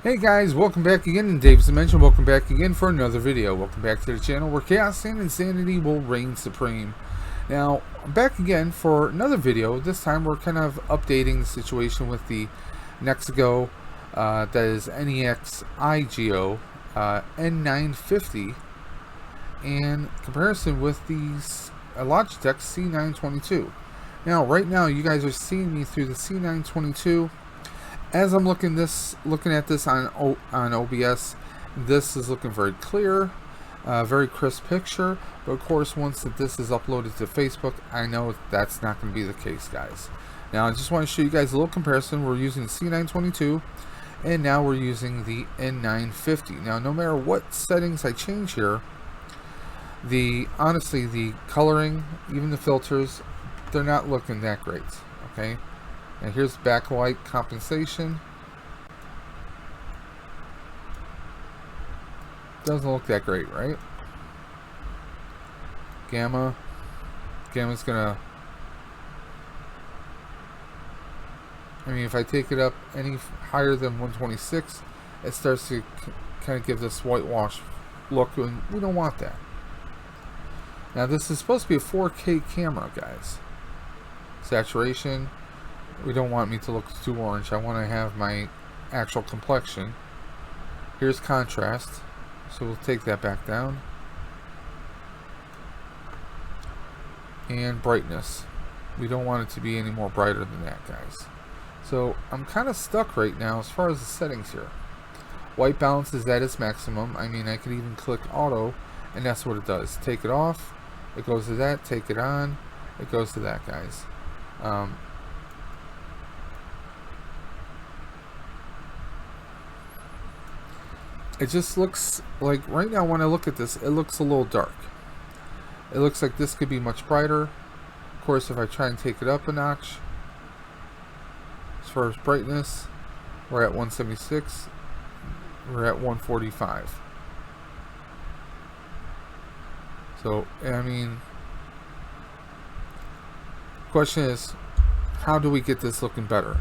Hey guys, welcome back again, and Dave's Dimension, welcome back again for another video. Welcome back to the channel where chaos and insanity will reign supreme. Now, I'm back again for another video. This time we're kind of updating the situation with the Nexigo, that is NEXIGO N950, and comparison with the Logitech C922. Now, right now, you guys are seeing me through the C922. As I'm looking at this on OBS, this is looking very clear, very crisp picture. But of course, once this is uploaded to Facebook, I know that's not going to be the case, guys. Now, I just want to show you guys a little comparison. We're using the C922, and now we're using the N950. Now, no matter what settings I change here, honestly, the coloring, even the filters, they're not looking that great. Okay. And here's backlight compensation. Doesn't look that great, right? Gamma's gonna... I mean, if I take it up any higher than 126, it starts to kind of give this whitewash look, and we don't want that. Now, this is supposed to be a 4K camera, guys. Saturation. We don't want me to look too orange. I want to have my actual complexion. Here's contrast. So we'll take that back down. And brightness. We don't want it to be any more brighter than that, guys. So I'm kind of stuck right now as far as the settings here. White balance is at its maximum. I mean, I could even click auto, and that's what it does. Take it off. It goes to that. Take it on. It goes to that, guys. It just looks like, right now when I look at this, it looks a little dark. It looks like this could be much brighter. Of course, if I try and take it up a notch, as far as brightness, we're at 176. We're at 145. So, I mean, the question is, how do we get this looking better?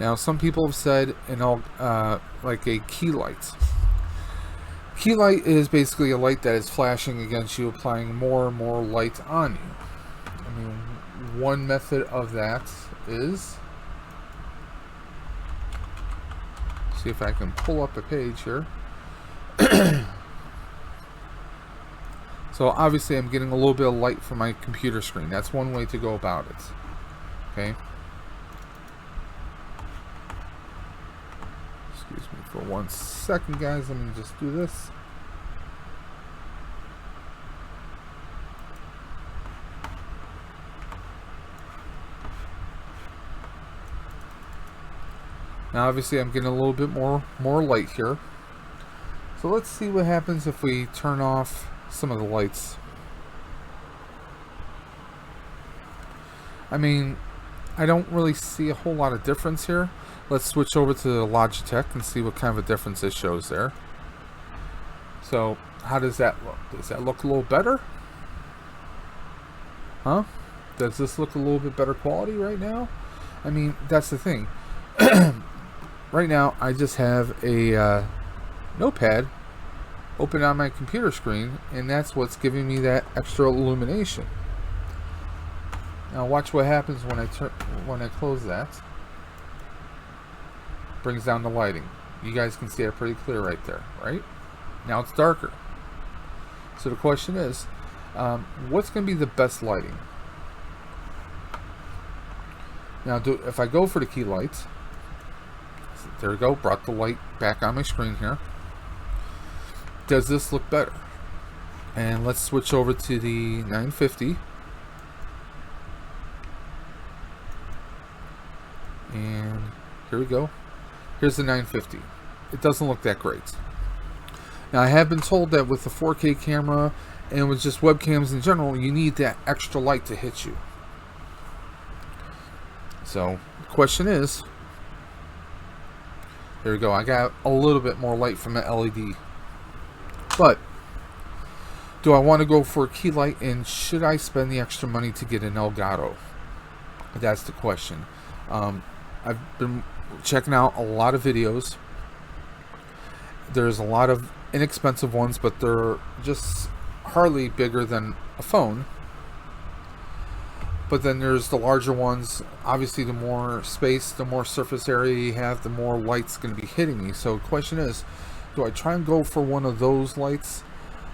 Now, some people have said, like a key light. Key light is basically a light that is flashing against you, applying more and more light on you. I mean, one method of that is, see if I can pull up a page here. So obviously I'm getting a little bit of light from my computer screen. That's one way to go about it. Okay. Excuse me for 1 second, guys. Let me just do this. Now, obviously, I'm getting a little bit more light here. So let's see what happens if we turn off some of the lights. I mean, I don't really see a whole lot of difference here. Let's switch over to the Logitech and see what kind of a difference it shows there. So, how does that look? Does that look a little better? Huh? Does this look a little bit better quality right now? I mean, that's the thing. Right now, I just have a notepad open on my computer screen, and that's what's giving me that extra illumination. Now, watch what happens when I close that. Brings down the lighting. You guys can see it pretty clear right there, right? Now it's darker. So the question is, what's going to be the best lighting? Now, if I go for the key light, there we go, brought the light back on my screen here. Does this look better? And let's switch over to the 950. And here we go. Here's the 950. It doesn't look that great. Now, I have been told that with the 4K camera and with just webcams in general, you need that extra light to hit you. So, the question is, there we go. I got a little bit more light from the LED. But, do I want to go for a key light, and should I spend the extra money to get an elgato? That's the question. I've been checking out a lot of videos There's a lot of inexpensive ones, but they're just hardly bigger than a phone. But then there's the larger ones. Obviously, the more space, the more surface area you have, the more light's going to be hitting me. So the question is, do I try and go for one of those lights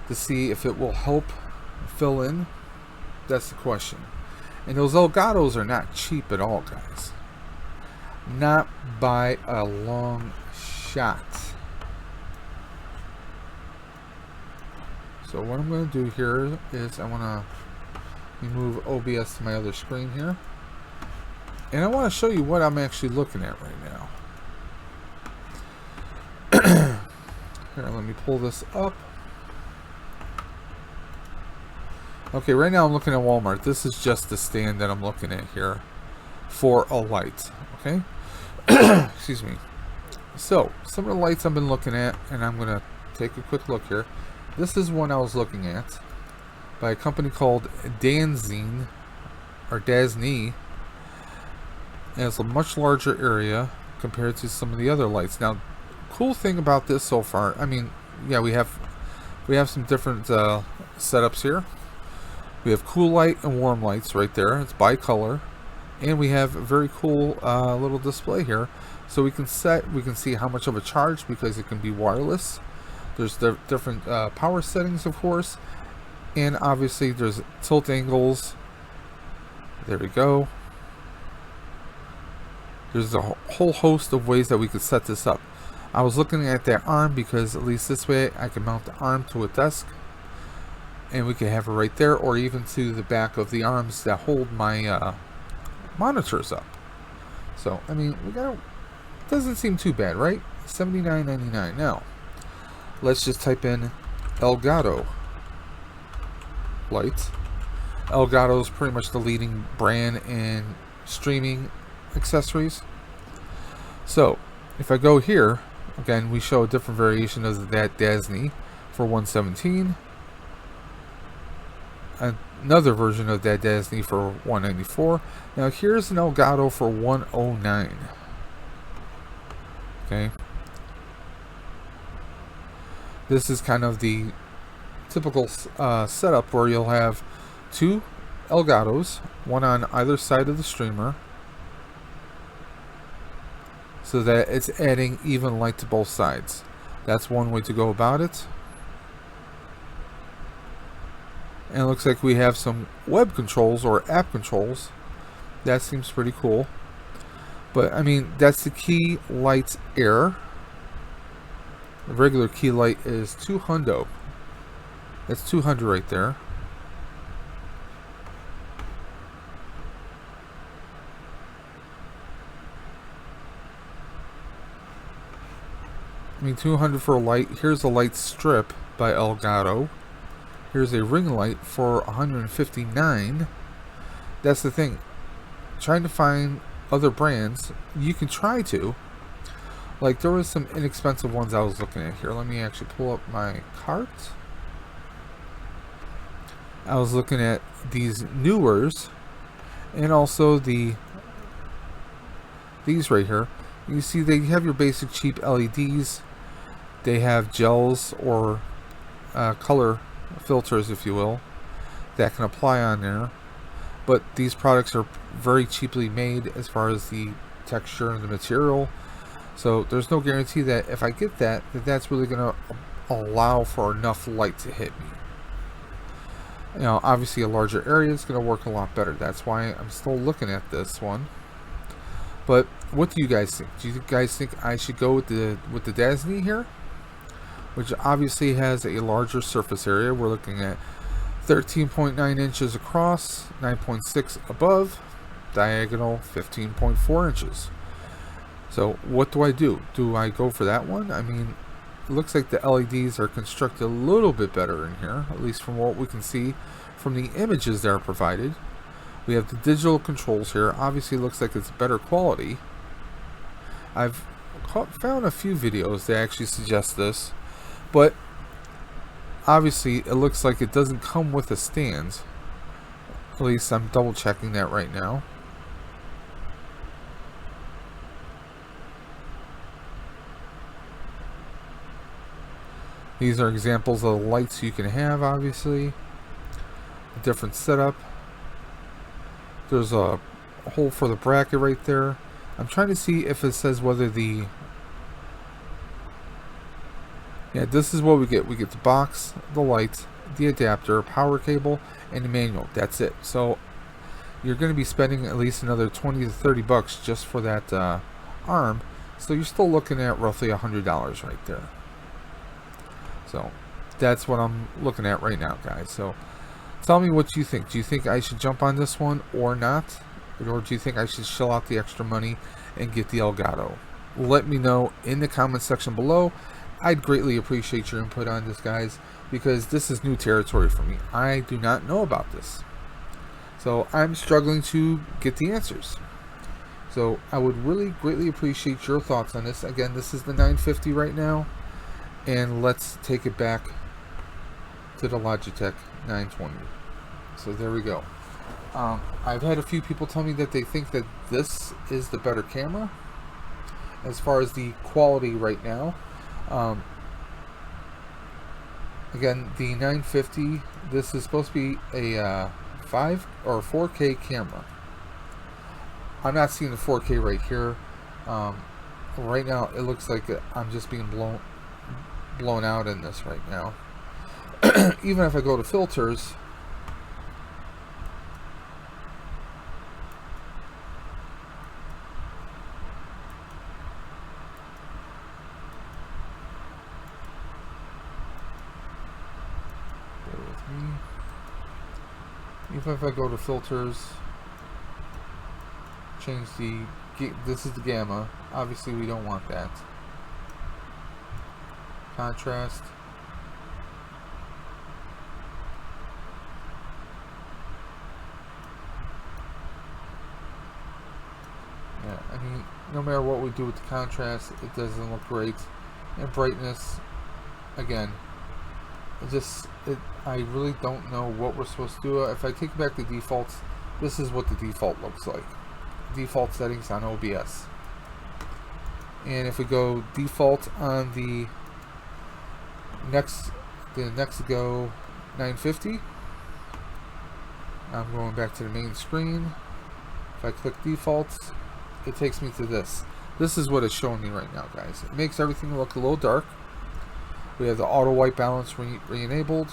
to see if it will help fill in? That's the question. And those elgatos are not cheap at all, guys. Not by a long shot. So what I'm going to do here is I want to move OBS to my other screen here. And I want to show you what I'm actually looking at right now. Here, let me pull this up. Okay, right now I'm looking at Walmart. This is just the stand that I'm looking at here for a light. Okay? Excuse me. So, some of the lights I've been looking at, and I'm going to take a quick look here. This is one I was looking at by a company called Danzine, or Dazni. And it's a much larger area compared to some of the other lights. Now, cool thing about this so far, I mean, yeah, we have some different setups here. We have cool light and warm lights right there. It's by color, and we have a very cool little display here, so we can see how much of a charge, because it can be wireless. There's different power settings, of course, and obviously there's tilt angles. There we go. There's a whole host of ways that we could set this up. I was looking at that arm because at least this way I can mount the arm to a desk, and we can have it right there, or even to the back of the arms that hold my monitors up. So I mean, doesn't seem too bad, right? $79.99. Now let's just type in Elgato light. Elgato is pretty much the leading brand in streaming accessories. So if I go here, again, we show a different variation of that Dazni for $117. Another version of that Dazni for $194. Now here's an Elgato for $109. Okay. This is kind of the typical setup where you'll have two Elgatos, one on either side of the streamer, so that it's adding even light to both sides. That's one way to go about it. And it looks like we have some web controls or app controls. That seems pretty cool. But I mean, that's the key light air. The regular key light is $200. That's $200 right there. I mean, $200 for a light. Here's a light strip by Elgato. Here's a ring light for $159. That's the thing. Trying to find other brands, you can try to. Like, there was some inexpensive ones I was looking at here. Let me actually pull up my cart. I was looking at these newers, and also these right here. You see, they have your basic cheap LEDs. They have gels or color filters, if you will, that can apply on there. But these products are very cheaply made as far as the texture and the material. So there's no guarantee that if I get that's really going to allow for enough light to hit me. You know, obviously a larger area is going to work a lot better. That's why I'm still looking at this one. But what do you guys think? Do you guys think I should go with the Dazni here, which obviously has a larger surface area? We're looking at 13.9 inches across, 9.6 above, diagonal 15.4 inches. So what do? Do I go for that one? I mean, it looks like the LEDs are constructed a little bit better in here, at least from what we can see from the images that are provided. We have the digital controls here. Obviously, it looks like it's better quality. I've found a few videos that actually suggest this, but obviously it looks like it doesn't come with a stand. At least I'm double checking that right now. These are examples of the lights you can have, obviously. A different setup. There's a hole for the bracket right there. I'm trying to see if it says whether the... Yeah, this is what we get. We get the box, the lights, the adapter, power cable, and the manual. That's it. So you're going to be spending at least another 20 to 30 bucks just for that arm. So you're still looking at roughly $100 right there. So that's what I'm looking at right now, guys. So tell me what you think. Do you think I should jump on this one or not? Or do you think I should shell out the extra money and get the Elgato? Let me know in the comment section below. I'd greatly appreciate your input on this, guys, because this is new territory for me. I do not know about this. So I'm struggling to get the answers. So I would really greatly appreciate your thoughts on this. Again, this is the 950 right now. And let's take it back to the Logitech 920. So there we go. I've had a few people tell me that they think that this is the better camera as far as the quality right now. Again, the 950, this is supposed to be a 5 or 4K camera. I'm not seeing the 4K right here. Right now, it looks like I'm just being blown out in this right now. Even if I go to filters, even if I go to filters, change this is the gamma. Obviously we don't want that. Contrast. Yeah, I mean, no matter what we do with the contrast, it doesn't look great. And brightness, again, I really don't know what we're supposed to do. If I take back the defaults, this is what the default looks like. Default settings on OBS. And if we go default on the Nexago 950, I'm going back to the main screen. If I click defaults, it takes me to this. This is what it's showing me right now, guys. It makes everything look a little dark. We have the auto white balance re-enabled.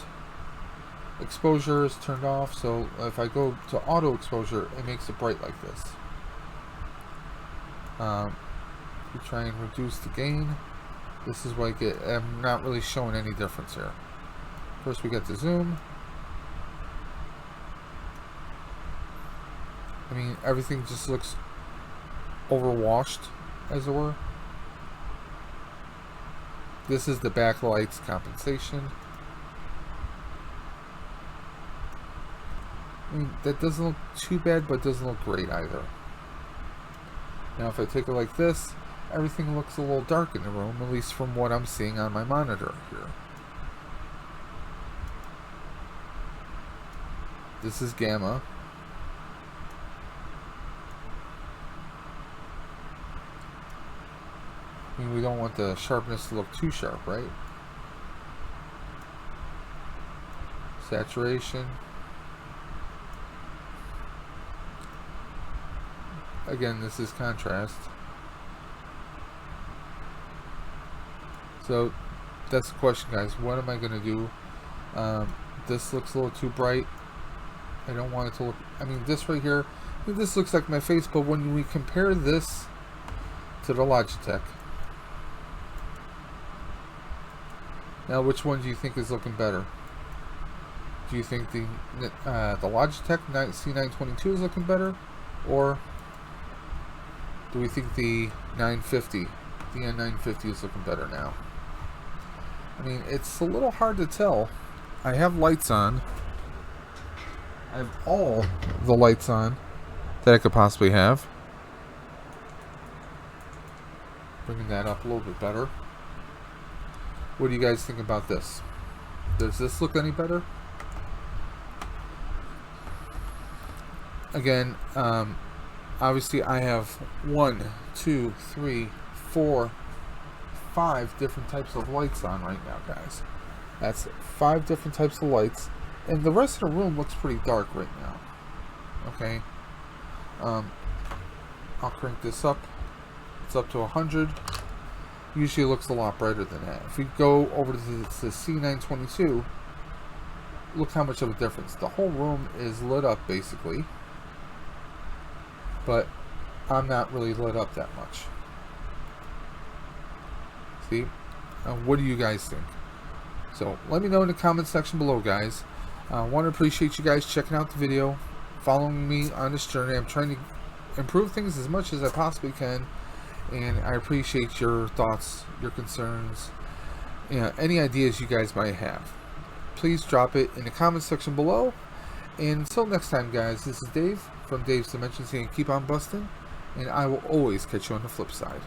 Exposure is turned off, so if I go to auto exposure, it makes it bright like this. We try and reduce the gain. This is what I get. I'm not really showing any difference here. First we get the zoom. I mean, everything just looks overwashed, as it were. This is the backlights compensation. I mean, that doesn't look too bad, but doesn't look great either. Now if I take it like this, everything looks a little dark in the room, at least from what I'm seeing on my monitor here. This is gamma. I mean, we don't want the sharpness to look too sharp, right? Saturation. Again, this is contrast. So that's the question, guys. What am I going to do? This looks a little too bright. I don't want it to look... I mean, this right here, this looks like my face, but when we compare this to the Logitech, now which one do you think is looking better? Do you think the Logitech C922 is looking better? Or do we think the 950, the N950 is looking better now? I mean, it's a little hard to tell. I have lights on. I have all the lights on that I could possibly have. Bringing that up a little bit better. What do you guys think about this? Does this look any better? Again, obviously I have 1, 2, 3, 4, 5 different types of lights on right now, guys. That's 5 different types of lights, and the rest of the room looks pretty dark right now. Okay, I'll crank this up. It's up to 100. Usually it looks a lot brighter than that. If we go over to the C922, look how much of a difference. The whole room is lit up basically, but I'm not really lit up that much. See? What do you guys think? So let me know in the comment section below, guys. I want to appreciate you guys checking out the video, following me on this journey. I'm trying to improve things as much as I possibly can, and I appreciate your thoughts, your concerns, any ideas you guys might have. Please drop it in the comment section below. And until next time, guys, this is Dave from Dave's Dimensions, saying keep on busting, and I will always catch you on the flip side.